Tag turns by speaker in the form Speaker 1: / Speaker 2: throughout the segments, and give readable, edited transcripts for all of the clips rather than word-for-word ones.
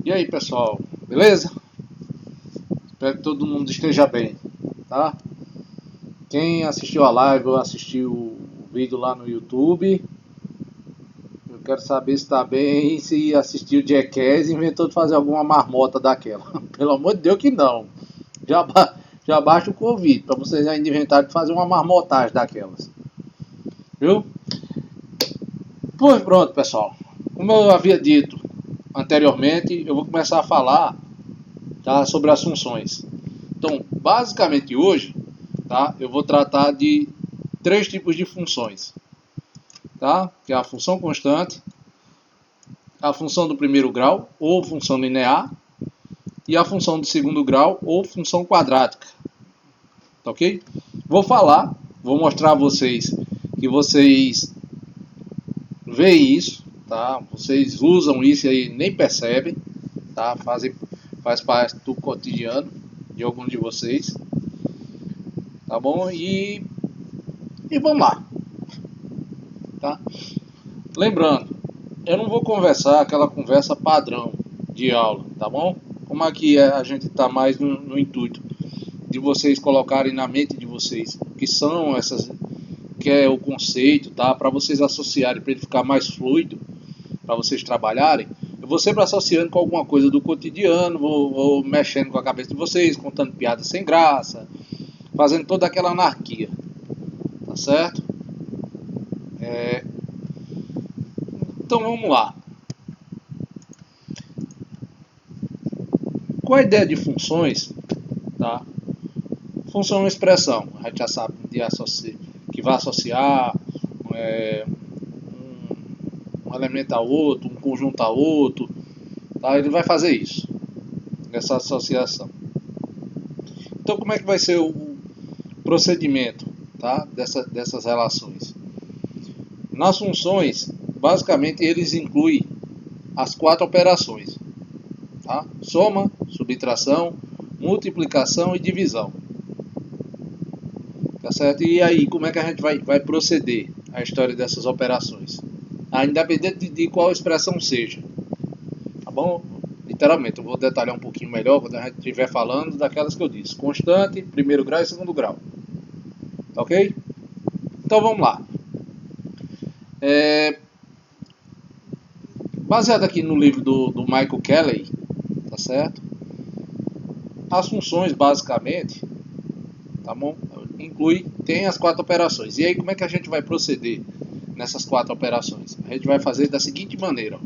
Speaker 1: E aí, pessoal, beleza? Espero que todo mundo esteja bem, tá? Quem assistiu a live ou assistiu o vídeo lá no YouTube, eu quero saber se está bem, se assistiu o Jackass e inventou de fazer alguma marmota daquela. Pelo amor de Deus que não. Já, já baixa o convite para vocês ainda inventarem de fazer uma marmotagem daquelas. Viu? Pois pronto, pessoal. Como eu havia dito anteriormente, eu vou começar a falar, tá, sobre as funções. Então, basicamente hoje, tá, eu vou tratar de três tipos de funções, tá? Que é a função constante, a função do primeiro grau ou função linear e a função do segundo grau ou função quadrática, tá ok? Vou mostrar a vocês que vocês veem isso, tá? Vocês usam isso e aí nem percebem, tá? Faz parte do cotidiano de alguns de vocês, tá bom? E vamos lá, tá? Lembrando, eu não vou conversar aquela conversa padrão de aula, tá bom? Como aqui a gente está mais no intuito de vocês colocarem na mente de vocês o que são essas, que é o conceito, tá? Para vocês associarem, para ele ficar mais fluido, para vocês trabalharem. Eu vou sempre associando com alguma coisa do cotidiano, vou mexendo com a cabeça de vocês, contando piadas sem graça, fazendo toda aquela anarquia, tá certo? Então vamos lá. Com a ideia de funções, tá? Função é uma expressão, a gente já sabe que vai associar um elemento a outro, um conjunto a outro, tá? Ele vai fazer isso, essa associação. Então como é que vai ser o procedimento, tá? Dessas relações? Nas funções, basicamente eles incluem as quatro operações, tá? Soma, subtração, multiplicação e divisão. Tá certo? E aí, como é que a gente vai proceder a história dessas operações? Independente de qual expressão seja. Tá bom? Literalmente, eu vou detalhar um pouquinho melhor quando a gente estiver falando daquelas que eu disse. Constante, primeiro grau e segundo grau. Tá ok? Então vamos lá. Baseado aqui no livro do Michael Kelly, tá certo? As funções, basicamente, tá bom? Tem as quatro operações. E aí, como é que a gente vai proceder nessas quatro operações? A gente vai fazer da seguinte maneira, ó.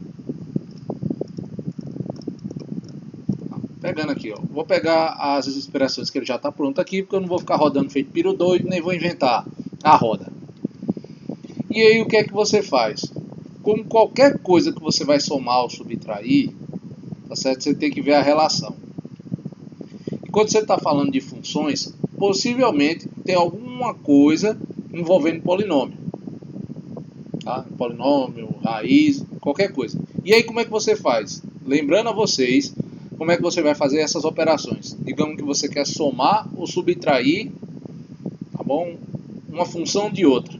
Speaker 1: Pegando aqui, ó. Vou pegar as expressões que ele já está pronto aqui, porque eu não vou ficar rodando feito piro doido, nem vou inventar a roda. E aí, o que é que você faz? Como qualquer coisa que você vai somar ou subtrair, tá certo? Você tem que ver a relação. E quando você está falando de funções, possivelmente tem alguma coisa envolvendo polinômio, tá? Polinômio, raiz, qualquer coisa. E aí como é que você faz? Lembrando a vocês como é que você vai fazer essas operações. Digamos que você quer somar ou subtrair, tá bom? Uma função de outra.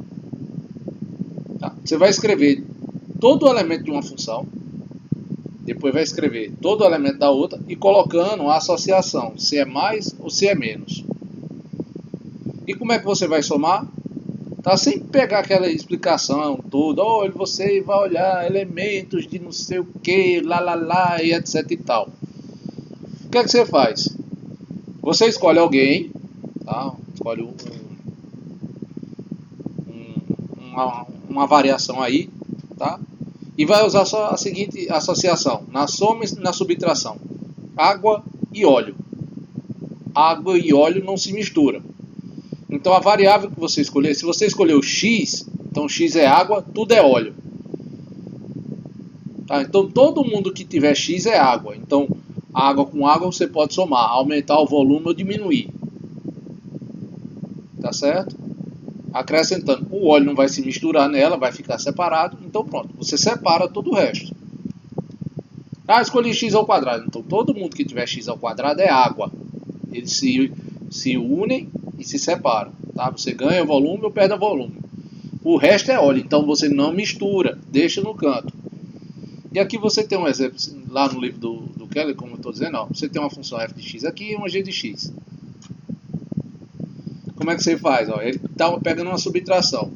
Speaker 1: Tá? Você vai escrever todo o elemento de uma função, depois vai escrever todo o elemento da outra e colocando a associação, se é mais ou se é menos. E como é que você vai somar? Tá? Sem pegar aquela explicação toda, olha, você vai olhar elementos de não sei o que, lá, e etc e tal. O que é que você faz? Você escolhe alguém, tá? Escolhe uma variação aí, tá? E vai usar só a seguinte associação, na soma e na subtração. Água e óleo. Água e óleo não se misturam. Então a variável que você escolher, se você escolheu x, então x é água, tudo é óleo. Tá? Então todo mundo que tiver x é água. Então água com água você pode somar, aumentar o volume ou diminuir. Tá certo? Acrescentando, o óleo não vai se misturar nela, vai ficar separado. Então pronto, você separa todo o resto. Escolhi x ao quadrado. Então todo mundo que tiver x ao quadrado é água. Eles se unem e se separam, tá? Você ganha volume ou perde volume. O resto é óleo, então você não mistura, deixa no canto. E aqui você tem um exemplo lá no livro do quer, como eu estou dizendo, ó, você tem uma função f de x aqui e uma g de x. Como é que você faz? Ó, ele está pegando uma subtração.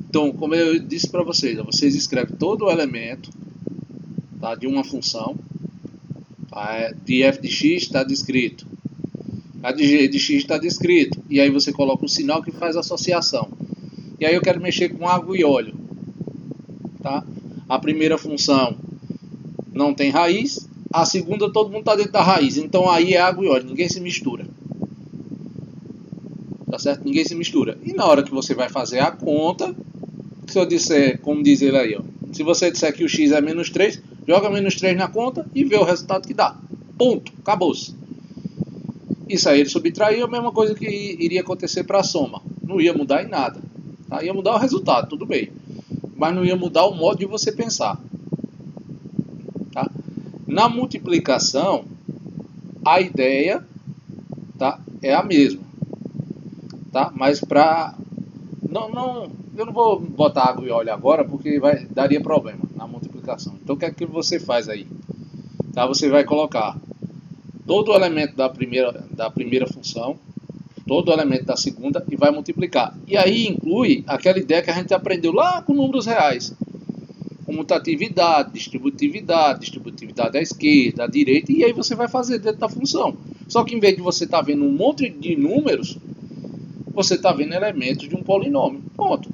Speaker 1: Então, como eu disse para vocês, ó, vocês escrevem todo o elemento, tá, de uma função. Tá, de f de x está descrito. A de g de x está descrito. E aí você coloca um sinal que faz associação. E aí eu quero mexer com água e óleo. Tá? A primeira função não tem raiz. A segunda todo mundo está dentro da raiz. Então aí é água e óleo. Ninguém se mistura. Tá certo? Ninguém se mistura. E na hora que você vai fazer a conta, se eu disser, como diz ele aí, ó, se você disser que o x é menos 3, joga menos 3 na conta e vê o resultado que dá. Ponto. Acabou-se. Isso aí ele subtraiu a mesma coisa que iria acontecer para a soma. Não ia mudar em nada. Tá? Ia mudar o resultado, tudo bem. Mas não ia mudar o modo de você pensar. Tá? Na multiplicação, a ideia, tá, é a mesma. Tá? Mas para... eu não vou botar água e óleo agora porque daria problema na multiplicação. Então o que é que você faz aí? Tá? Você vai colocar todo o elemento da primeira função, todo o elemento da segunda e vai multiplicar. E aí inclui aquela ideia que a gente aprendeu lá com números reais. Comutatividade, distributividade à esquerda, à direita, e aí você vai fazer dentro da função. Só que em vez de você estar vendo um monte de números, você está vendo elementos de um polinômio. Pronto.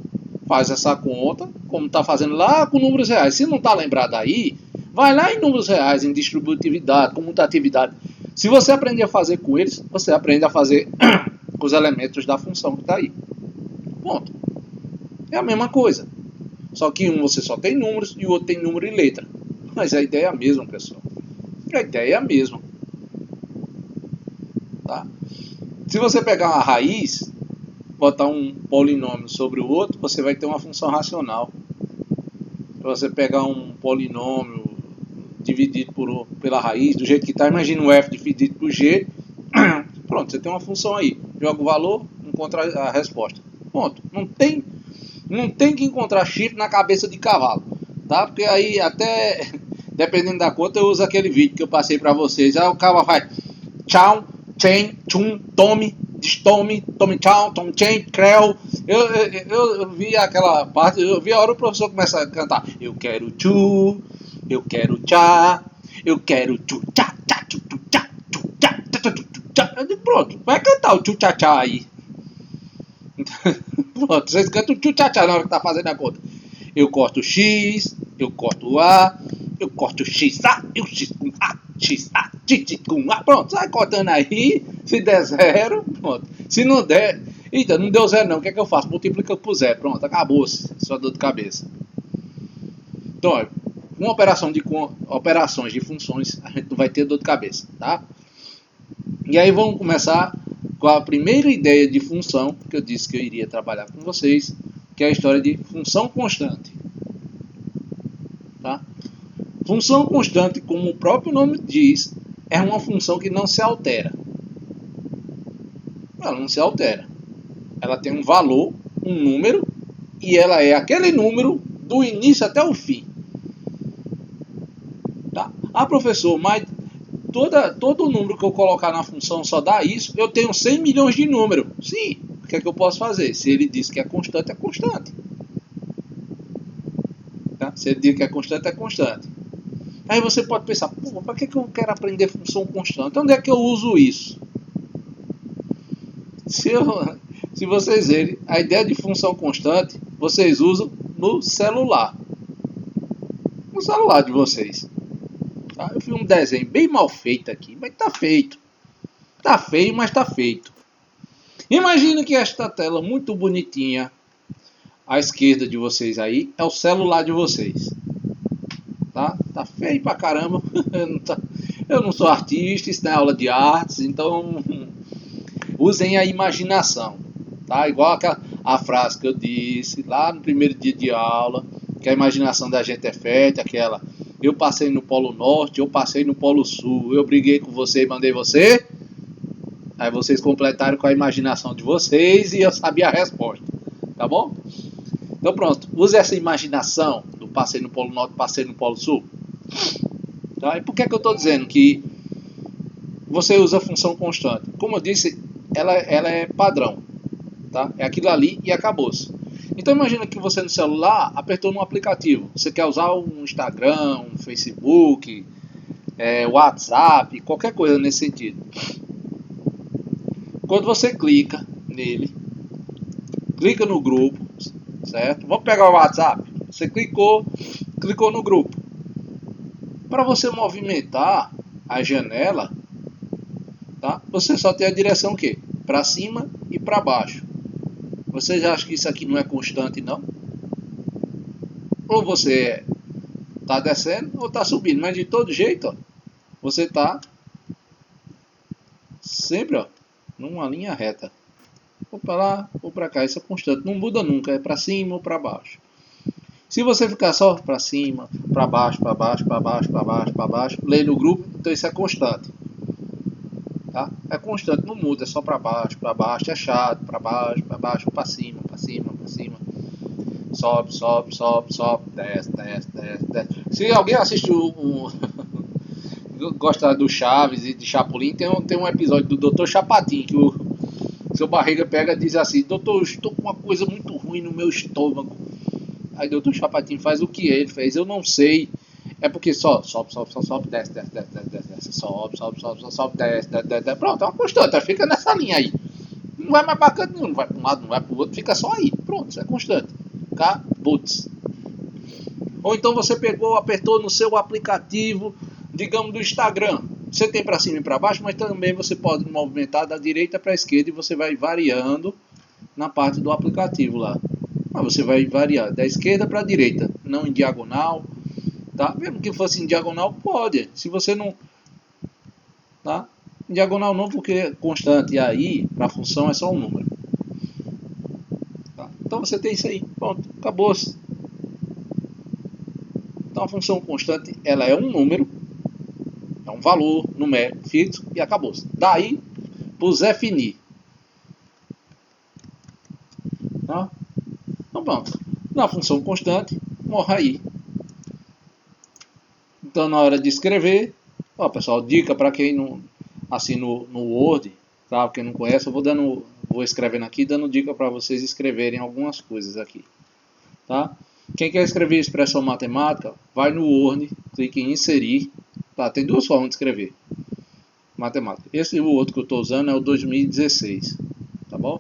Speaker 1: Faz essa conta, como está fazendo lá com números reais. Se não está lembrado aí, vai lá em números reais, em distributividade, comutatividade. Se você aprender a fazer com eles, você aprende a fazer com os elementos da função que está aí. Ponto. É a mesma coisa. Só que um você só tem números e o outro tem número e letra. Mas a ideia é a mesma, pessoal. A ideia é a mesma. Tá? Se você pegar uma raiz, botar um polinômio sobre o outro, você vai ter uma função racional. Se você pegar um polinômio dividido pela raiz, do jeito que está, imagina um f dividido por g, pronto, você tem uma função aí. Joga o valor, encontra a resposta. Ponto. Não tem que encontrar chifre na cabeça de cavalo, tá? Porque aí até, dependendo da conta, eu uso aquele vídeo que eu passei para vocês. Aí o cavalo faz tchau, chain, tchum, tome, destome, tome tchau, tome chain, creu. Eu vi aquela parte, eu vi a hora o professor começa a cantar. Eu quero tchu, eu quero tchá, eu quero tchu, tchá, tchá, tchu, tchu, tchá, tchu, tchá, tchá, tchu, tchu, tchá. Eu digo, pronto, vai cantar o tchu, tchá, tchá aí. Pronto, vocês cantam o tchu, tchá, tchá na hora que tá fazendo a conta. Eu corto o X, eu corto o A, eu corto o XA, eu X com A, XA, X com A. Pronto, sai cortando aí. Se der zero, pronto. Se não der, eita, não deu zero não, o que é que eu faço? Multiplica por zero, pronto, acabou-se. Só dor de cabeça. Então, olha, uma operações de funções, a gente não vai ter dor de cabeça, tá? E aí vamos começar com a primeira ideia de função, que eu disse que eu iria trabalhar com vocês, que é a história de função constante. Tá? Função constante, como o próprio nome diz, é uma função que não se altera. Ela não se altera. Ela tem um valor, um número, e ela é aquele número do início até o fim. Tá? Ah, professor, mas todo número que eu colocar na função só dá isso, eu tenho 100 milhões de números. Sim, o que é que eu posso fazer? Se ele diz que é constante, é constante. Tá? Se ele diz que é constante, é constante. Aí você pode pensar, pô, para que eu quero aprender função constante? Onde é que eu uso isso? Se vocês verem, a ideia de função constante, vocês usam no celular. No celular de vocês. Tá? Eu fiz um desenho bem mal feito aqui, mas tá feito. Tá feio, mas tá feito. Imagina que esta tela muito bonitinha, à esquerda de vocês aí, é o celular de vocês. Tá feio pra caramba. Eu não sou artista, isso não é aula de artes, então usem a imaginação. Tá? Igual a frase que eu disse lá no primeiro dia de aula, que a imaginação da gente é fértil, aquela: eu passei no Polo Norte, eu passei no Polo Sul, eu briguei com você e mandei você. Aí vocês completaram com a imaginação de vocês e eu sabia a resposta. Tá bom? Então pronto, use essa imaginação do passei no Polo Norte, passei no Polo Sul. Tá? E por que eu estou dizendo que você usa a função constante? Como eu disse, ela é padrão. Tá? É aquilo ali e acabou-se. Então imagina que você no celular apertou no aplicativo. Você quer usar um Instagram, um Facebook, WhatsApp, qualquer coisa nesse sentido. Quando você clica nele, clica no grupo, certo? Vamos pegar o WhatsApp. Você clicou no grupo. Para você movimentar a janela, tá? Você só tem a direção o quê? Para cima e para baixo. Você já acha que isso aqui não é constante, não? Ou você está descendo ou está subindo, mas de todo jeito, ó, você está sempre, ó, numa linha reta. Ou para lá ou para cá, isso é constante, não muda nunca, é para cima ou para baixo. Se você ficar só para cima, para baixo, para baixo, para baixo, para baixo, para baixo, lê no grupo, então isso é constante. Tá? É constante, não muda, é só para baixo, é chato, para baixo, para cima, para cima, para cima. Sobe, sobe, sobe, sobe, desce, desce, desce, desce. Se alguém assistiu gosta do Chaves e de Chapolin, tem um episódio do Dr. Chapatin que o seu barriga pega e diz assim: doutor, eu estou com uma coisa muito ruim no meu estômago. Aí o Dr. Chapatin faz o que ele fez, eu não sei. É porque só sobe, sobe, sobe, sobe, desce, desce, desce, desce, desce, sobe, sobe, sobe, sobe, desce, desce, desce. Pronto, é uma constante, fica nessa linha aí. Não vai mais pra canto nenhum, não vai pra um lado, não vai pro outro, fica só aí. Pronto, isso é constante. Acabou-se. Ou então você pegou, apertou no seu aplicativo, digamos, do Instagram. Você tem para cima e para baixo, mas também você pode movimentar da direita para a esquerda e você vai variando na parte do aplicativo lá. Mas você vai variar da esquerda para a direita, não em diagonal. Tá? Mesmo que fosse em diagonal, pode. Se você não... Tá? Em diagonal não, porque é constante. E aí, para a função, é só um número. Tá? Então você tem isso aí. Pronto, acabou-se. Então a função constante, ela é um número, é um valor numérico fixo e acabou-se. Daí, para Zé finir. Tá? Então pronto. Na função constante, morra aí. Então na hora de escrever, ó, pessoal, dica para quem não, assim no Word, tá? Quem não conhece, eu vou escrevendo aqui, dando dica para vocês escreverem algumas coisas aqui, tá? Quem quer escrever expressão matemática, vai no Word, clique em inserir, tá? Tem duas formas de escrever matemática. Esse o outro que eu estou usando é o 2016, tá bom?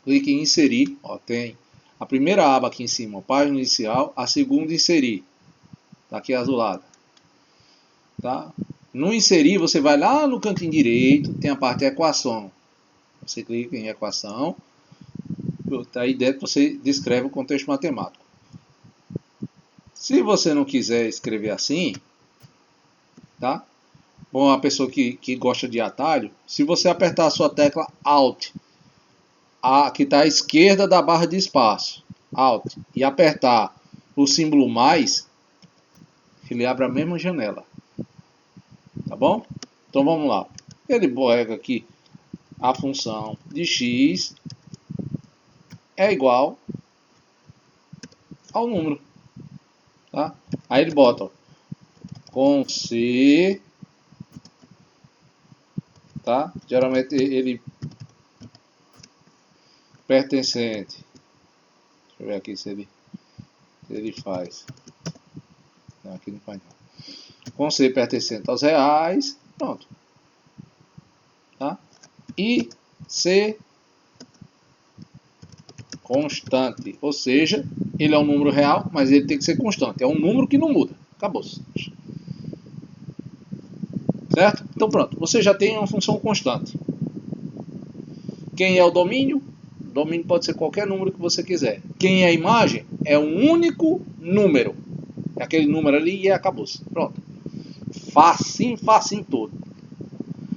Speaker 1: Clique em inserir, ó, tem a primeira aba aqui em cima, página inicial, a segunda inserir. Tá aqui azulada. Tá? No inserir, você vai lá no cantinho direito, tem a parte de equação. Você clica em equação. Aí dentro você descreve o contexto matemático. Se você não quiser escrever assim, tá? Bom, a pessoa que gosta de atalho, se você apertar a sua tecla Alt, que está à esquerda da barra de espaço, Alt, e apertar o símbolo mais, ele abre a mesma janela. Tá bom? Então vamos lá. Ele pega aqui a função de x é igual ao número. Tá? Aí ele bota, ó, com C, tá? Geralmente ele pertencente. Deixa eu ver aqui se ele faz. Não, aqui não faz não. Com C pertencente aos reais, pronto. Tá? E C constante, ou seja, ele é um número real, mas ele tem que ser constante. É um número que não muda. Acabou-se. Certo? Então pronto, você já tem uma função constante. Quem é o domínio? O domínio pode ser qualquer número que você quiser. Quem é a imagem? É um único número. É aquele número ali e acabou-se. Pronto. Facinho, facinho todo.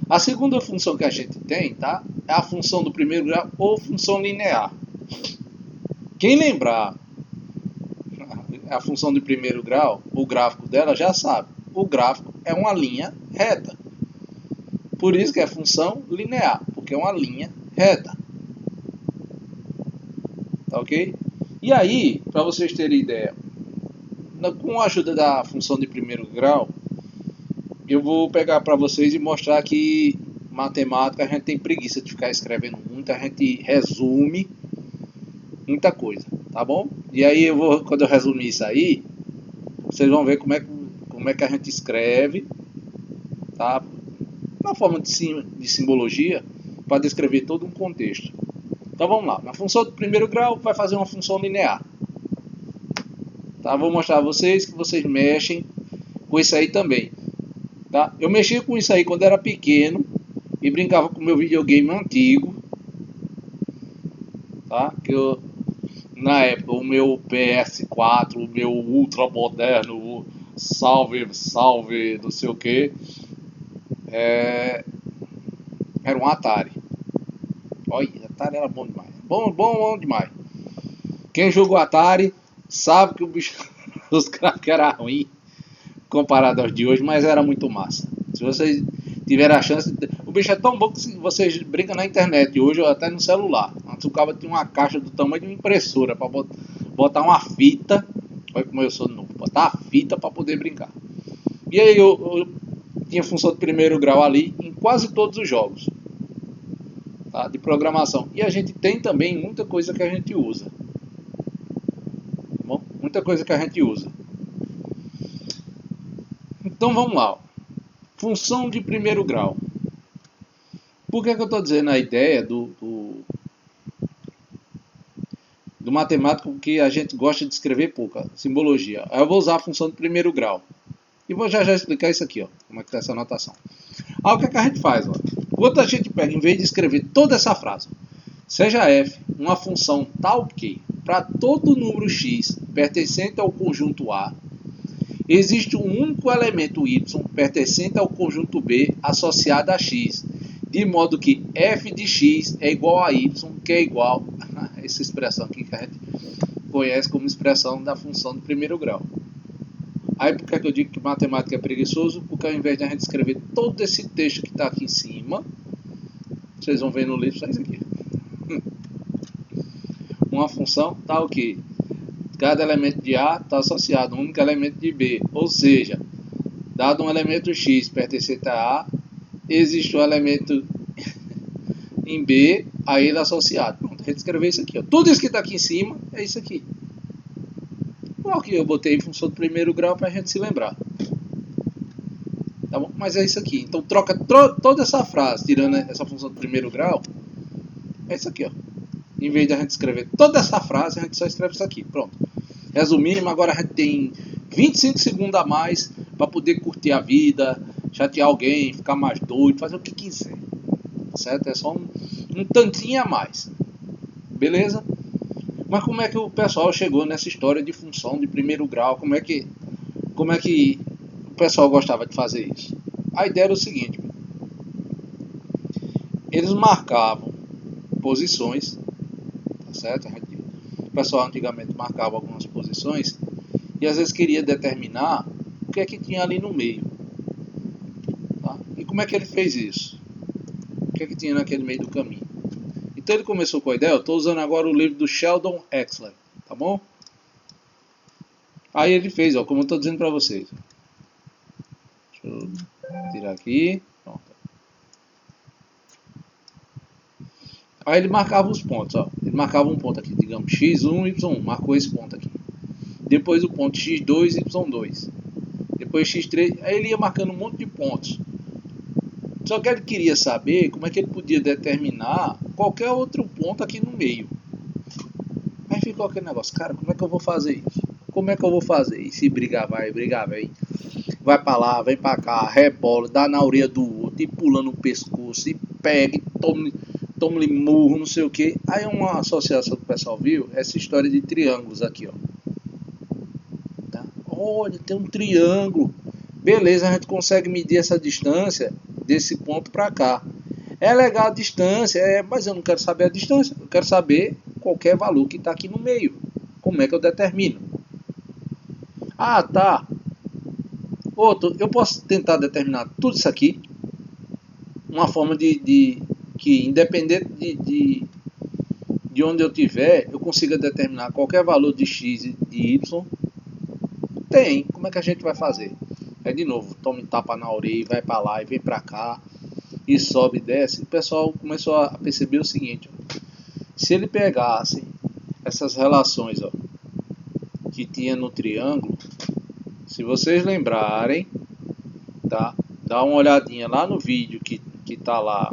Speaker 1: A segunda função que a gente tem, tá? É a função do primeiro grau ou função linear. Quem lembrar a função de primeiro grau, o gráfico dela já sabe. O gráfico é uma linha reta. Por isso que é função linear, porque é uma linha reta. Tá ok? E aí, para vocês terem ideia, com a ajuda da função de primeiro grau, eu vou pegar para vocês e mostrar que matemática a gente tem preguiça de ficar escrevendo muito, a gente resume muita coisa, tá bom? E aí quando eu resumir isso aí, vocês vão ver como é que a gente escreve, tá? Na forma de simbologia, para descrever todo um contexto. Então vamos lá, na função do primeiro grau vai fazer uma função linear. Tá? Vou mostrar a vocês que vocês mexem com isso aí também. Tá? Eu mexia com isso aí quando era pequeno e brincava com o meu videogame antigo. Tá? Na época, o meu PS4, o meu ultra moderno, salve, não sei o que, era um Atari. Olha, Atari era bom demais. Bom demais. Quem jogou Atari sabe que o bicho, os gráficos eram ruins comparado aos de hoje, mas era muito massa. Se vocês tiverem a chance, o bicho é tão bom que vocês brincam na internet hoje, ou até no celular. Antes o cara tinha uma caixa do tamanho de uma impressora para botar uma fita. Olha como eu sou novo, botar a fita para poder brincar. E aí eu tinha função de primeiro grau ali em quase todos os jogos, tá, de programação. E a gente tem também muita coisa que a gente usa. Bom, muita coisa que a gente usa. Então vamos lá. Função de primeiro grau. Por que eu estou dizendo a ideia do matemático que a gente gosta de escrever pouca simbologia? Eu vou usar a função de primeiro grau. E vou já explicar isso aqui, ó, como é que está essa anotação. Aí o que a gente faz? Ó? Quando a gente pega, em vez de escrever toda essa frase, seja f uma função tal que, para todo número x pertencente ao conjunto A, existe um único elemento y pertencente ao conjunto B associado a x, de modo que f de x é igual a y, que é igual a essa expressão aqui que a gente conhece como expressão da função de primeiro grau. Aí por que eu digo que matemática é preguiçoso? Porque ao invés de a gente escrever todo esse texto que está aqui em cima, vocês vão ver no livro, só isso aqui. Uma função tal que cada elemento de A está associado a um único elemento de B. Ou seja, dado um elemento x pertencente a A, existe um elemento em B a ele associado. Pronto, a gente escreveu isso aqui. Ó. Tudo isso que está aqui em cima é isso aqui. Qual que eu botei em função do primeiro grau para a gente se lembrar. Tá bom? Mas é isso aqui. Então troca toda essa frase, tirando essa função do primeiro grau, é isso aqui. Ó. Em vez de a gente escrever toda essa frase, a gente só escreve isso aqui. Pronto. Resumimos, agora a gente tem 25 segundos a mais para poder curtir a vida, chatear alguém, ficar mais doido, fazer o que quiser. Certo? É só um tantinho a mais. Beleza? Mas como é que o pessoal chegou nessa história de função de primeiro grau? Como é que o pessoal gostava de fazer isso? A ideia era o seguinte: eles marcavam posições, tá certo? O pessoal antigamente marcava algumas posições e às vezes queria determinar o que é que tinha ali no meio. Tá? E como é que ele fez isso? O que é que tinha naquele meio do caminho? Então ele começou com a ideia, eu estou usando agora o livro do Sheldon Exler, tá bom? Aí ele fez, ó, como eu estou dizendo para vocês. Deixa eu tirar aqui, pronto. Aí ele marcava os pontos, ó. Ele marcava um ponto aqui, digamos x1, y1, marcou esse ponto aqui. Depois o ponto x2, y2. Depois x3, aí ele ia marcando um monte de pontos. Só que ele queria saber como é que ele podia determinar qualquer outro ponto aqui no meio. Aí ficou aquele negócio, cara, como é que eu vou fazer isso? Como é que eu vou fazer? E se brigar vai, vai pra lá, vem pra cá, rebola, dá na orelha do outro, e pula no pescoço, e pega, e toma-lhe murro, não sei o que. Aí uma associação que o pessoal viu, essa história de triângulos aqui, ó. Tá? Olha, tem um triângulo. Beleza, a gente consegue medir essa distância desse ponto para cá. É legal a distância, mas eu não quero saber a distância. Eu quero saber qualquer valor que está aqui no meio. Como é que eu determino? Ah, tá. Outro, eu posso tentar determinar tudo isso aqui. Uma forma que, independente de onde eu estiver, eu consiga determinar qualquer valor de x e de y. Tem. Como é que a gente vai fazer? Aí de novo, toma um tapa na orelha, vai para lá e vem para cá, e sobe e desce. O pessoal começou a perceber o seguinte, ó, se ele pegasse essas relações, ó, que tinha no triângulo, se vocês lembrarem, tá? Dá uma olhadinha lá no vídeo que tá lá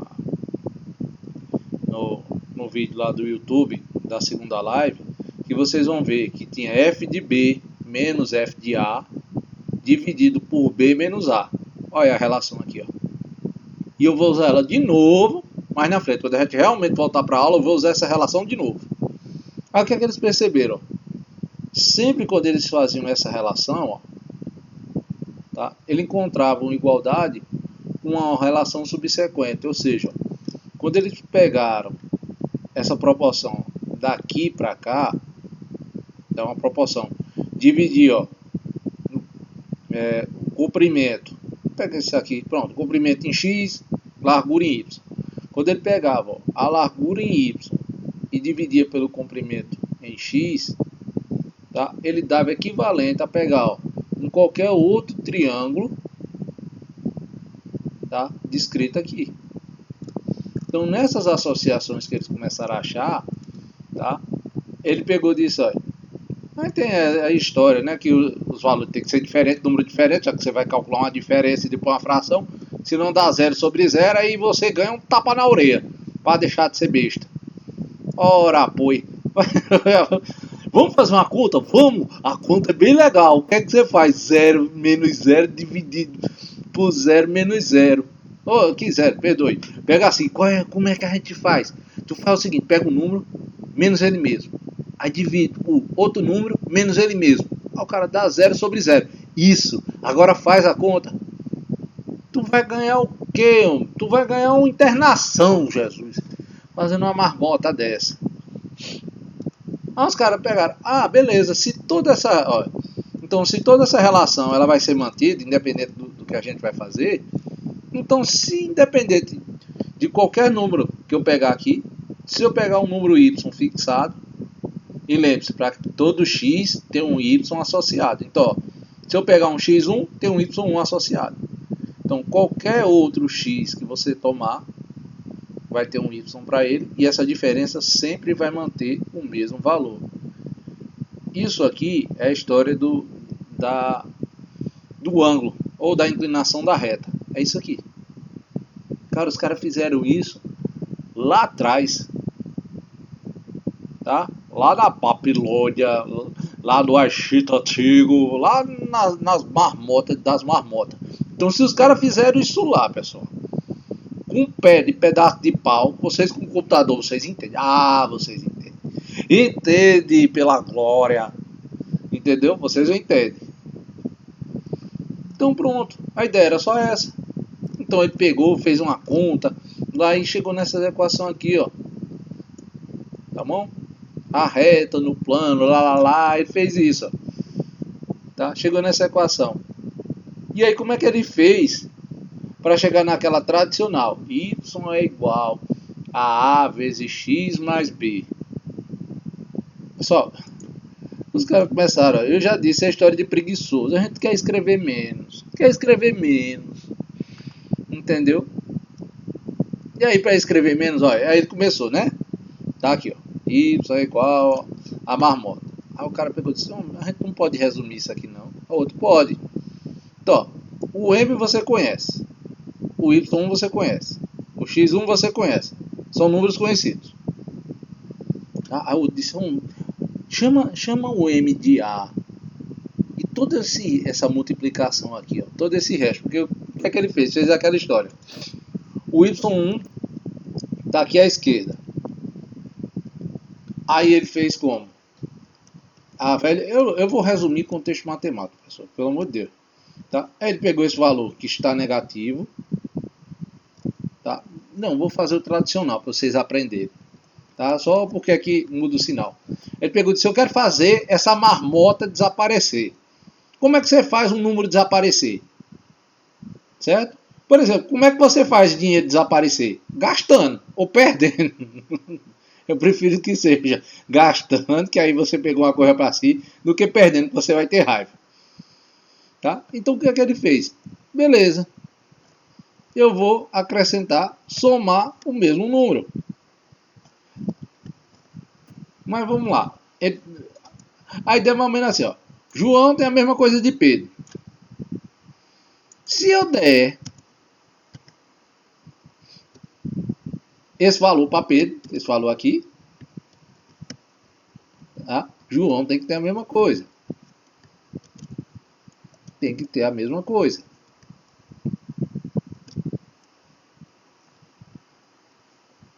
Speaker 1: no vídeo lá do YouTube da segunda live, que vocês vão ver que tinha f de B menos f de A dividido por B menos A. Olha a relação aqui, ó. E eu vou usar ela de novo mais na frente. Quando a gente realmente voltar para a aula, eu vou usar essa relação de novo. Aí o que é que eles perceberam? Sempre quando eles faziam essa relação, ó, tá, eles encontravam igualdade com uma relação subsequente. Ou seja, quando eles pegaram essa proporção daqui para cá, dá uma proporção, dividir, ó, o comprimento, pega esse aqui, pronto, comprimento em x, largura em y. Quando ele pegava, ó, a largura em y e dividia pelo comprimento em x, tá, ele dava equivalente a pegar, ó, em qualquer outro triângulo, tá, descrito aqui. Então nessas associações que eles começaram a achar, tá, ele pegou disso, ó. Aí tem a história, né, que os valores tem que ser diferentes, número diferente, já que você vai calcular uma diferença e depois uma fração, se não dá 0 sobre 0, aí você ganha um tapa na orelha, para deixar de ser besta. Ora, apoio. Vamos fazer uma conta? Vamos! A conta é bem legal. O que é que você faz? 0 menos 0 dividido por 0 menos 0. Oh, que 0, perdoe. Pega assim, como é que a gente faz? Tu faz o seguinte, pega um número, menos ele mesmo. Aí divide por outro número, menos ele mesmo. Aí o cara dá 0 sobre 0. Isso. Agora faz a conta. Tu vai ganhar o quê, homem? Tu vai ganhar uma internação, Jesus. Fazendo uma marmota dessa. Aí os caras pegaram. Ah, beleza. Se toda essa... Ó, então, se toda essa relação ela vai ser mantida, independente do que a gente vai fazer... Então, se independente de qualquer número que eu pegar aqui, se eu pegar um número y fixado, e lembre-se, para todo x tem um y associado. Então, ó, se eu pegar um x1, tem um y1 associado. Então, qualquer outro x que você tomar, vai ter um y para ele, e essa diferença sempre vai manter o mesmo valor. Isso aqui é a história do ângulo, ou da inclinação da reta. É isso aqui. Cara, os caras fizeram isso lá atrás. Tá? Lá na Babilônia, lá no Egito Antigo, lá nas marmotas das marmotas. Então, se os caras fizeram isso lá, pessoal, com um pé de pedaço de pau, vocês com o computador, vocês entendem? Ah, vocês entendem. Entende pela glória. Entendeu? Vocês entendem. Então, pronto. A ideia era só essa. Então ele pegou, fez uma conta, lá e chegou nessa equação aqui, ó. Tá bom? A reta no plano, lá, ele fez isso, ó. Tá? Chegou nessa equação. E aí como é que ele fez para chegar naquela tradicional? Y é igual a A vezes X mais B. Pessoal, os caras começaram, eu já disse, é a história de preguiçoso. A gente quer escrever menos. Entendeu? E aí, para escrever menos, olha, aí ele começou, né? Tá aqui, ó. Y é igual a marmota. Aí o cara pegou e disse, a gente não pode resumir isso aqui, não. O outro pode. Então, o M você conhece. O Y1 você conhece. O X1 você conhece. São números conhecidos. Aí o outro disse, chama o M de A. E toda essa multiplicação aqui, ó, todo esse resto, porque o que é que ele fez? Fez aquela história. O Y1 está aqui à esquerda. Aí ele fez como? Ah, velho, eu vou resumir com texto matemático, pessoal, pelo amor de Deus. Tá? Aí ele pegou esse valor que está negativo. Tá? Não, vou fazer o tradicional para vocês aprenderem. Tá? Só porque aqui muda o sinal. Ele pegou e disse, eu quero fazer essa marmota desaparecer. Como é que você faz um número desaparecer? Certo? Por exemplo, como é que você faz dinheiro desaparecer? Gastando ou perdendo. Eu prefiro que seja gastando, que aí você pegou uma coisa para si, do que perdendo, que você vai ter raiva. Tá? Então o que é que ele fez? Beleza, eu vou acrescentar, somar o mesmo número. Mas vamos lá. A ideia é mais ou menos assim, ó. João tem a mesma coisa de Pedro. Se eu der esse valor para Pedro, esse valor aqui, tá? João tem que ter a mesma coisa. Tem que ter a mesma coisa.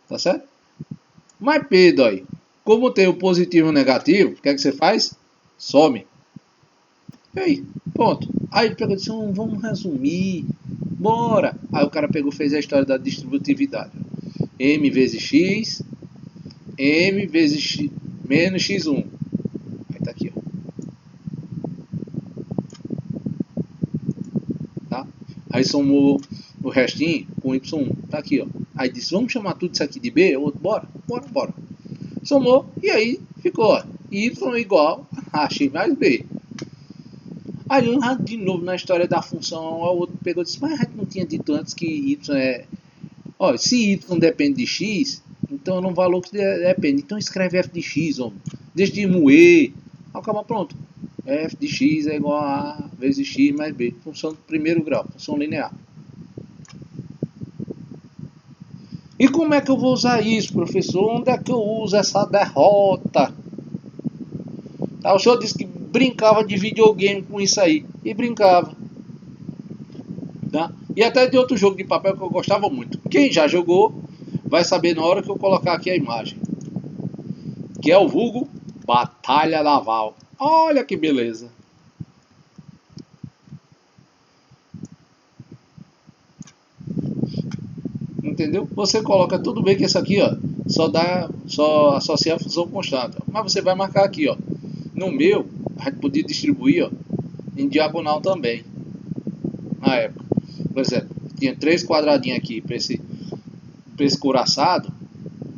Speaker 1: Tá certo? Mas Pedro, aí, como tem o positivo e o negativo, o que é que você faz? Some. E aí, pronto. Aí ele pegou e disse, vamos resumir. Bora. Aí o cara pegou e fez a história da distributividade. M vezes X, M vezes X, menos X1. Aí tá aqui, ó. Tá? Aí somou o restinho com Y1. Tá aqui, ó. Aí disse, vamos chamar tudo isso aqui de B? O outro, bora. Somou e aí ficou, ó. Y igual a X mais B. Aí lá de novo na história da função, o outro pegou e disse, mas a gente não tinha dito antes que Y é... Ó, se Y depende de X, então é um valor que depende. Então escreve f de x, ó. Deixa de moer. Acaba pronto. F de x é igual a A vezes x mais B. Função do primeiro grau, função linear. E como é que eu vou usar isso, professor? Onde é que eu uso essa derrota? Tá, o senhor disse que brincava de videogame com isso aí. E brincava. Tá? E até de outro jogo de papel que eu gostava muito. Quem já jogou vai saber na hora que eu colocar aqui a imagem. Que é o vulgo Batalha Naval. Olha que beleza. Entendeu? Você coloca tudo bem que isso aqui, ó, só associa a função constante. Mas você vai marcar aqui, ó. No meu, a gente podia distribuir, ó, em diagonal também. Na época. Por exemplo, tinha 3 quadradinhos aqui para esse coraçado,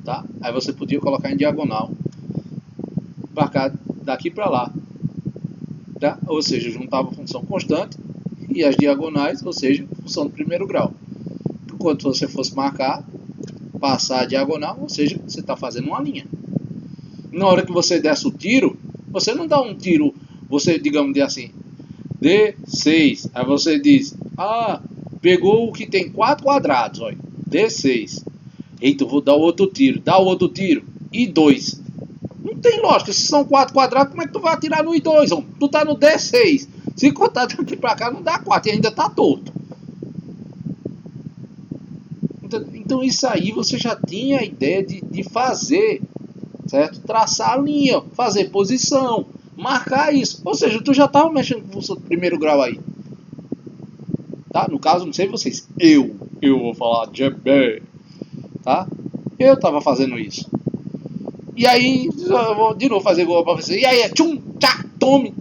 Speaker 1: tá? Aí você podia colocar em diagonal. Marcar daqui para lá. Tá? Ou seja, juntava a função constante e as diagonais, ou seja, função do primeiro grau. Enquanto você fosse marcar, passar a diagonal, ou seja, você está fazendo uma linha. Na hora que você desce o tiro, você não dá um tiro, você, digamos assim, D6. Aí você diz, pegou o que tem 4 quadrados, olha, D6. Eita, eu vou dar outro tiro, dá outro tiro, e 2. Não tem lógica, se são 4 quadrados, como é que tu vai atirar no I2, homem? Tu tá no D6. Se contar daqui pra cá, não dá 4 e ainda tá torto. Então isso aí você já tinha a ideia de fazer, certo? Traçar a linha, fazer posição, marcar isso. Ou seja, tu já estava mexendo com função do primeiro grau aí. Tá? No caso, não sei vocês, eu vou falar de B, tá? Eu estava fazendo isso. E aí, eu vou de novo fazer igual pra você. E aí, tchum, tchá, tome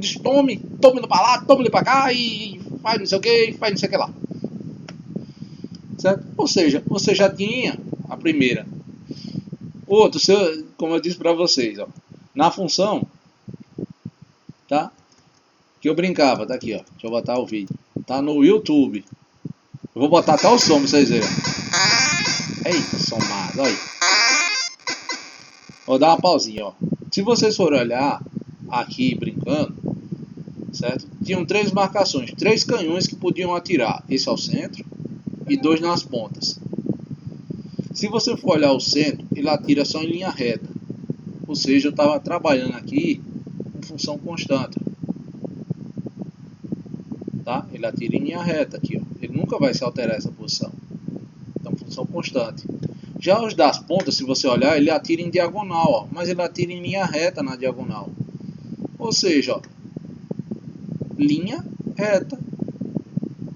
Speaker 1: pra lá, tome pra cá e faz não sei o que, faz não sei o que lá. Certo? Ou seja, você já tinha a primeira. Outro, como eu disse para vocês, ó, na função, tá? Que eu brincava, tá aqui, ó. Deixa eu botar o vídeo. Tá no YouTube. Eu vou botar até o som pra vocês verem. Eita, somado, olha aí. Vou dar uma pausinha, ó. Se vocês forem olhar aqui brincando, certo? Tinham 3 marcações, 3 canhões que podiam atirar. Esse ao centro e 2 nas pontas. Se você for olhar o centro, ele atira só em linha reta. Ou seja, eu estava trabalhando aqui com função constante. Tá? Ele atira em linha reta aqui, ó. Ele nunca vai se alterar essa posição. Então, função constante. Já os das pontas, se você olhar, ele atira em diagonal, ó, mas ele atira em linha reta na diagonal. Ou seja, ó, linha reta,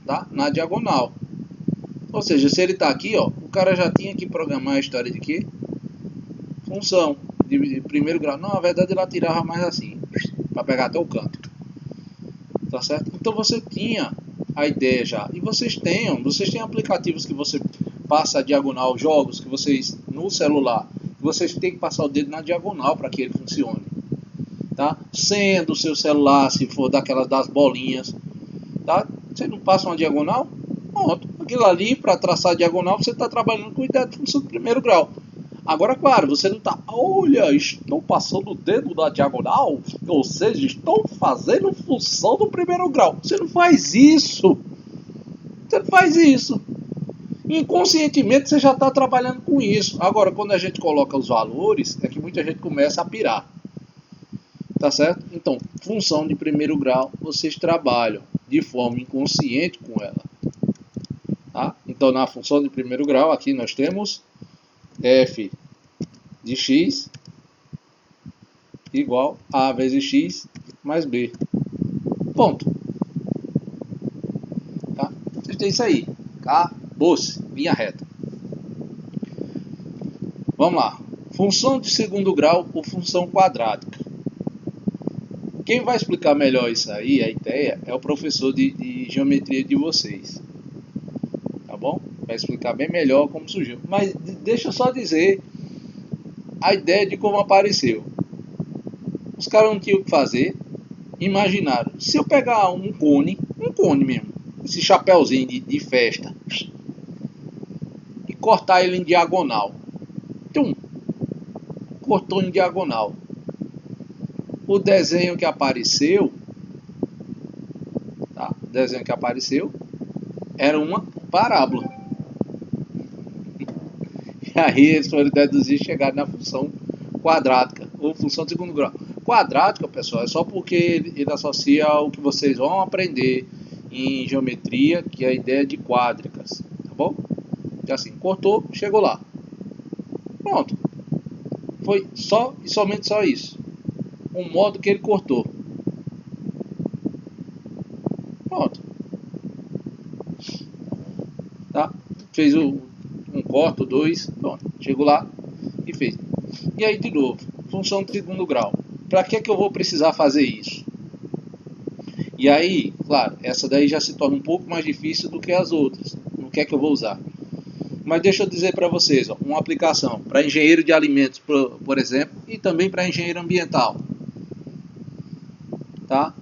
Speaker 1: tá? Na diagonal. Ou seja, se ele está aqui, ó, o cara já tinha que programar a história de quê? Função de primeiro grau. Não, na verdade ele atirava mais assim, para pegar até o canto. Tá certo? Então você tinha a ideia já. E vocês têm aplicativos que você passa a diagonal, jogos que vocês no celular, vocês têm que passar o dedo na diagonal para que ele funcione. Tá? Sendo o seu celular, se for daquelas das bolinhas, Tá? Você não passa uma diagonal? Pronto. Aquilo ali, para traçar a diagonal, você está trabalhando com ideia de função de primeiro grau. Agora, claro, você não está, olha, estou passando o dedo na diagonal, ou seja, estou fazendo função do primeiro grau. Você não faz isso. Você não faz isso. Inconscientemente você já está trabalhando com isso. Agora, quando a gente coloca os valores, é que muita gente começa a pirar. Tá certo? Então, função de primeiro grau, vocês trabalham de forma inconsciente com ela. Tá? Então, na função de primeiro grau, aqui nós temos f de x igual a vezes x mais b. Ponto. Tá? Vocês têm isso aí. Acabou-se. Linha reta. Vamos lá. Função de segundo grau ou função quadrática. Quem vai explicar melhor isso aí, a ideia, é o professor de geometria de vocês. Tá bom? Vai explicar bem melhor como surgiu. Mas deixa eu só dizer a ideia de como apareceu. Os caras não tinham o que fazer. Imaginaram, se eu pegar um cone mesmo, esse chapéuzinho de festa, e cortar ele em diagonal. Cortou em diagonal. O desenho que apareceu, tá? O desenho que apareceu era uma parábola. E aí eles foram deduzir e chegaram na função quadrática, ou função de segundo grau. Quadrática, pessoal, é só porque ele associa ao que vocês vão aprender em geometria, que é a ideia de quádricas, tá bom? Então assim, cortou, chegou lá. Pronto. Foi só e somente só isso. O modo que ele cortou. Pronto. Tá? Fez um corte, dois, pronto. Chegou lá e fez. E aí de novo, função de segundo grau. Para que eu vou precisar fazer isso? E aí, claro, essa daí já se torna um pouco mais difícil do que as outras. No que é que eu vou usar? Mas deixa eu dizer para vocês, ó, uma aplicação para engenheiro de alimentos, por exemplo, e também para engenheiro ambiental. Tá?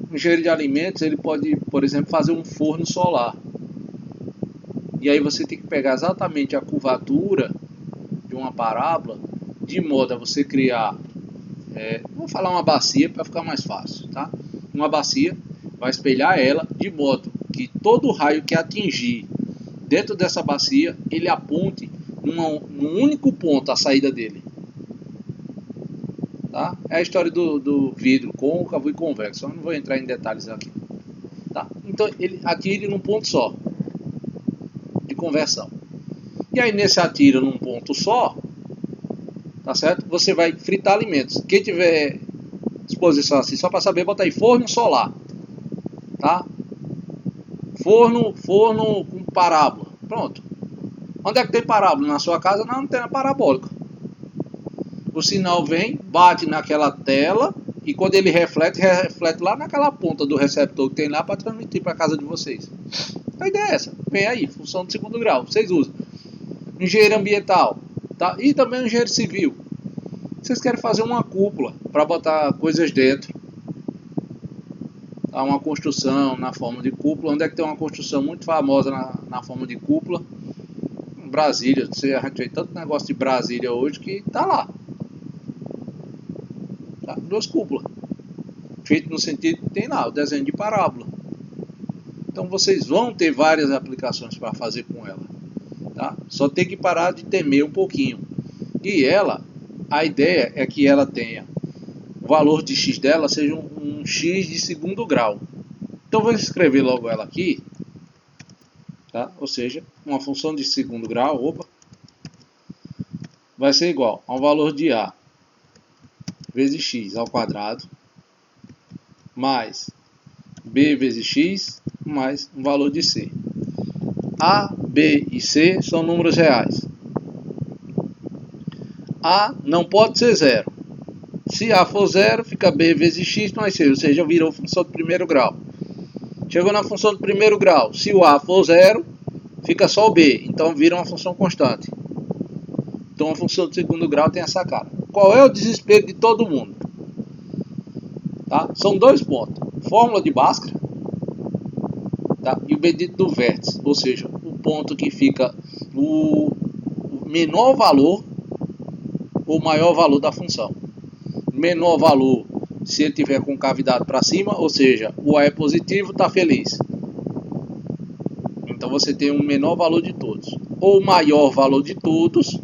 Speaker 1: O engenheiro de alimentos, ele pode, por exemplo, fazer um forno solar. E aí você tem que pegar exatamente a curvatura de uma parábola, de modo a você criar, vou falar uma bacia para ficar mais fácil, tá? Uma bacia, vai espelhar ela de modo que todo raio que atingir dentro dessa bacia, ele aponte num único ponto a saída dele. Tá? É a história do vidro côncavo e convexo. Eu não vou entrar em detalhes aqui. Tá? Então ele atire num ponto só de conversão. E aí nesse atira num ponto só, tá certo? Você vai fritar alimentos. Quem tiver disposição assim, só para saber, bota aí forno solar. Tá? Forno com parábola. Pronto. Onde é que tem parábola? Na sua casa não tem a parabólica. O sinal vem, bate naquela tela e quando ele reflete lá naquela ponta do receptor que tem lá para transmitir para a casa de vocês. A ideia é essa. Vem aí, função de segundo grau. Vocês usam. Engenheiro ambiental, tá? E também engenheiro civil. Vocês querem fazer uma cúpula para botar coisas dentro. Tá? Uma construção na forma de cúpula. Onde é que tem uma construção muito famosa na forma de cúpula? Em Brasília. A gente vê tanto negócio de Brasília hoje que tá lá. Tá? Duas cúpulas. Feito no sentido que tem lá o desenho de parábola. Então vocês vão ter várias aplicações para fazer com ela. Tá? Só tem que parar de temer um pouquinho. E ela, a ideia é que ela tenha o valor de x dela seja um x de segundo grau. Então vou escrever logo ela aqui. Tá? Ou seja, uma função de segundo grau, vai ser igual ao valor de a vezes x ao quadrado mais b vezes x mais um valor de c. A, B e C são números reais. A não pode ser zero. Se A for zero, fica B vezes x mais C, ou seja, virou função de primeiro grau. Chegou na função de primeiro grau. Se o A for zero, fica só o B, então vira uma função constante. Então a função de segundo grau tem essa cara. Qual é o desespero de todo mundo? Tá? São dois pontos. Fórmula de Bhaskara, tá? E o bendito do vértice, ou seja, o ponto que fica o menor valor ou maior valor da função. Menor valor se ele tiver com cavidade para cima, ou seja, o A é positivo, está feliz. Então você tem um menor valor de todos. Ou maior valor de todos,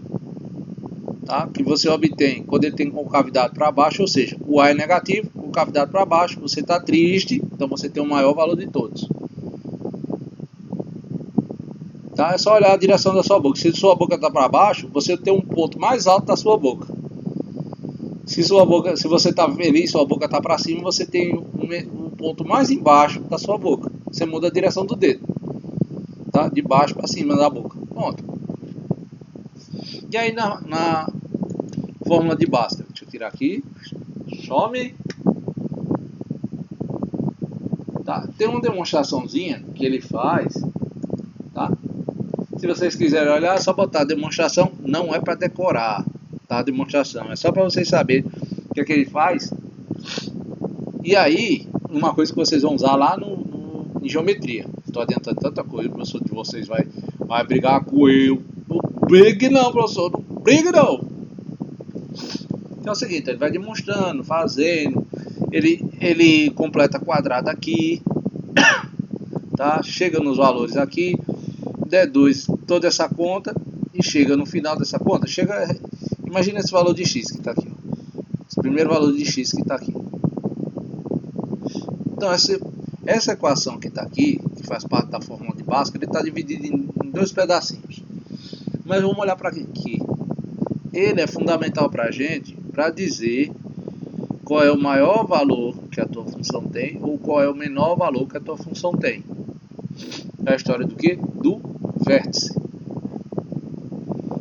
Speaker 1: tá? Que você obtém quando ele tem com cavidade para baixo, ou seja, o A é negativo, com cavidade para baixo, você está triste, então você tem o maior valor de todos. Tá? É só olhar a direção da sua boca. Se sua boca está para baixo, você tem um ponto mais alto da sua boca. Se você está feliz, sua boca está para cima, você tem um ponto mais embaixo da sua boca. Você muda a direção do dedo, tá? De baixo para cima da boca. Pronto. E aí na fórmula de Bhaskara, deixa eu tirar aqui. Some. Tá? Tem uma demonstraçãozinha que ele faz, tá? Se vocês quiserem olhar, é só botar demonstração. Não é para decorar, tá? A demonstração é só para vocês saberem o que é que ele faz. E aí, uma coisa que vocês vão usar lá em geometria. Estou adiantando tanta coisa, o professor de vocês vai brigar com eu. Não brigue não, professor, não brigue não. Então é o seguinte, ele vai demonstrando, fazendo, ele completa quadrado aqui, tá? Chega nos valores aqui, deduz toda essa conta e chega no final dessa conta, imagina esse valor de x que está aqui, ó. Esse primeiro valor de x que está aqui. Então essa equação que está aqui, que faz parte da fórmula de Bhaskara, ele está dividido em dois pedacinhos. Mas vamos olhar para aqui. Ele é fundamental para a gente, para dizer qual é o maior valor que a tua função tem ou qual é o menor valor que a tua função tem. É a história do quê? Do vértice.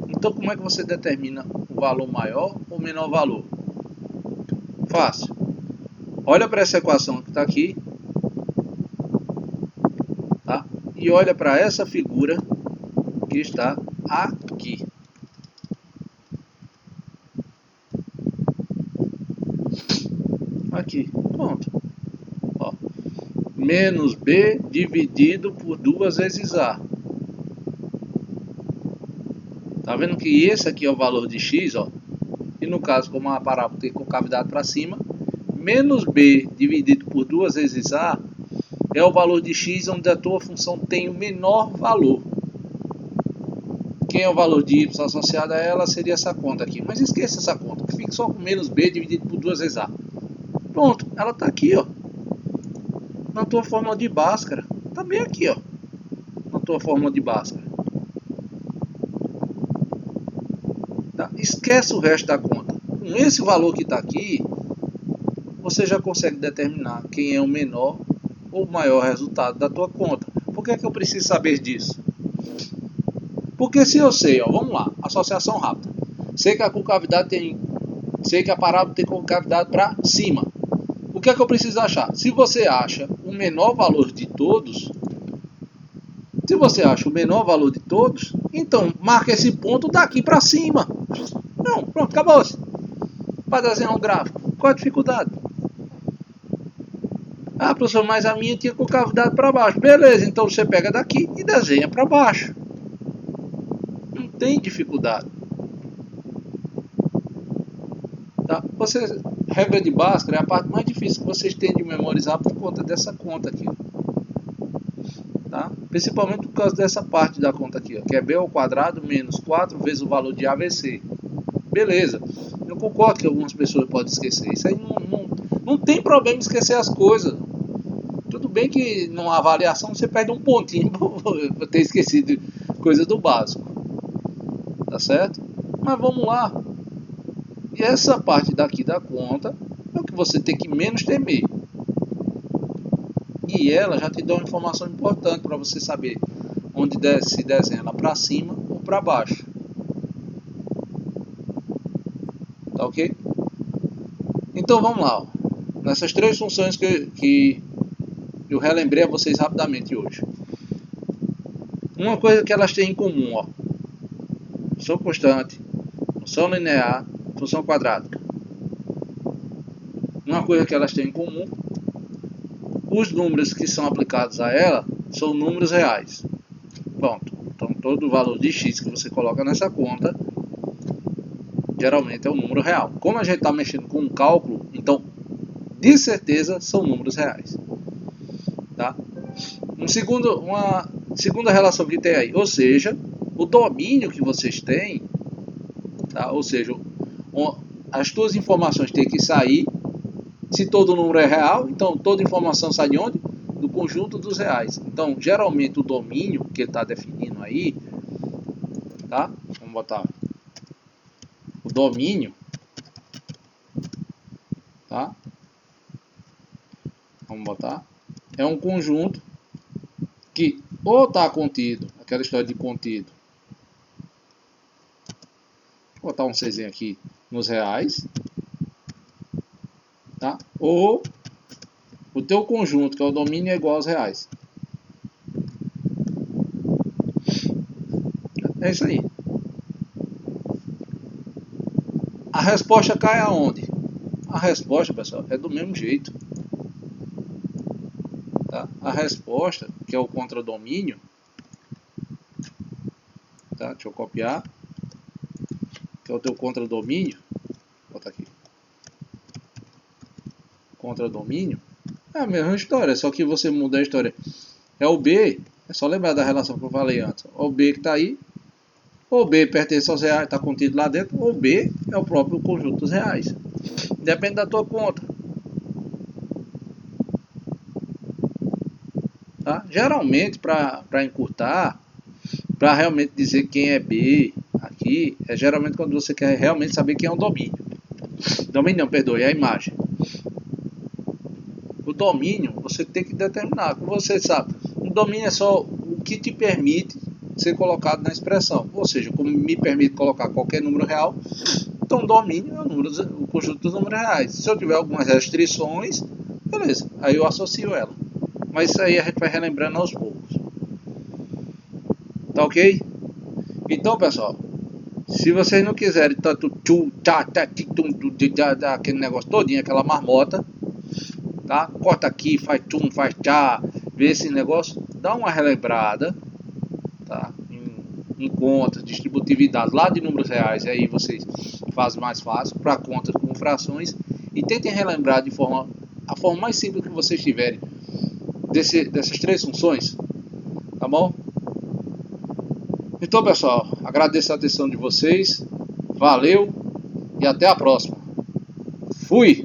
Speaker 1: Então como é que você determina o valor maior ou menor valor? Fácil. Olha para essa equação que está aqui, tá? E olha para essa figura que está aqui. Aqui, pronto. Ó, menos B dividido por 2 vezes A. Tá vendo que esse aqui é o valor de x, ó? E no caso, como a parábola tem concavidade para cima, menos B dividido por 2 vezes A é o valor de x onde a tua função tem o menor valor. Quem é o valor de y associado a ela seria essa conta aqui. Mas esqueça essa conta, que fica só com menos B dividido por 2 vezes A. Pronto, ela está aqui, ó. Na tua fórmula de Bhaskara. Está bem aqui, ó. Na tua fórmula de Bhaskara. Tá? Esquece o resto da conta. Com esse valor que está aqui, você já consegue determinar quem é o menor ou maior resultado da tua conta. Por que é que eu preciso saber disso? Porque se eu sei, ó, vamos lá, associação rápida. Sei que a concavidade sei que a parábola tem concavidade para cima. O que é que eu preciso achar? Se você acha o menor valor de todos, então marca esse ponto daqui para cima. Não, pronto, acabou-se. Para desenhar um gráfico, qual a dificuldade? Ah, professor, mas a minha tinha concavidade para baixo. Beleza, então você pega daqui e desenha para baixo. Não tem dificuldade. Tá? Regra de Bhaskara é a parte mais difícil que vocês têm de memorizar por conta dessa conta aqui. Tá? Principalmente por causa dessa parte da conta aqui, ó, que é B ao quadrado menos 4 vezes o valor de AVC. Beleza. Eu concordo que algumas pessoas podem esquecer. Isso aí não tem problema esquecer as coisas. Tudo bem que numa avaliação você perde um pontinho por ter esquecido coisa do básico. Tá certo? Mas vamos lá. E essa parte daqui da conta é o que você tem que menos temer. E ela já te dá uma informação importante para você saber onde se desenha ela para cima ou para baixo. Tá ok? Então vamos lá. Ó. Nessas três funções que eu relembrei a vocês rapidamente hoje. Uma coisa que elas têm em comum, ó. Função constante, função linear, função quadrática. Uma coisa que elas têm em comum, os números que são aplicados a ela são números reais. Pronto. Então todo o valor de X que você coloca nessa conta geralmente é um número real. Como a gente está mexendo com um cálculo, então de certeza são números reais. Tá? Uma segunda relação que tem aí, ou seja, o domínio que vocês têm, tá? Ou seja, as duas informações têm que sair. Se todo número é real, então toda informação sai de onde? Do conjunto dos reais. Então, geralmente o domínio que ele está definindo aí, tá? Vamos botar o domínio, tá? Vamos botar. É um conjunto que ou está contido, aquela história de contido. Vou botar um Czinho aqui nos reais, tá? Ou o teu conjunto, que é o domínio, é igual aos reais. É isso aí. A resposta cai aonde? A resposta, pessoal, é do mesmo jeito. Tá? A resposta, que é o contradomínio, tá? Deixa eu copiar, que é o teu contradomínio, vou botar aqui, contradomínio, é a mesma história, só que você muda a história. É o B, é só lembrar da relação que eu falei antes, o B que está aí, ou B pertence aos reais, está contido lá dentro, ou B é o próprio conjunto dos reais, depende da tua conta. Tá? Geralmente, para encurtar, para realmente dizer quem é B aqui, é geralmente quando você quer realmente saber quem é o domínio. Domínio não, perdoe, é a imagem. O domínio você tem que determinar, como você sabe. O domínio é só o que te permite ser colocado na expressão. Ou seja, como me permite colocar qualquer número real, então o domínio é o conjunto dos números reais. Se eu tiver algumas restrições, beleza, aí eu associo ela. Mas isso aí a gente vai relembrando aos poucos. Tá ok? Então, pessoal, se vocês não quiserem tanto aquele negócio todinho, aquela marmota, tá? Corta aqui, faz tchum, faz tchá, vê esse negócio, dá uma relembrada, tá? Em contas, distributividade lá de números reais, aí vocês fazem mais fácil para contas com frações e tentem relembrar a forma mais simples que vocês tiverem dessas três funções, tá bom? Então, pessoal, agradeço a atenção de vocês, valeu e até a próxima. Fui!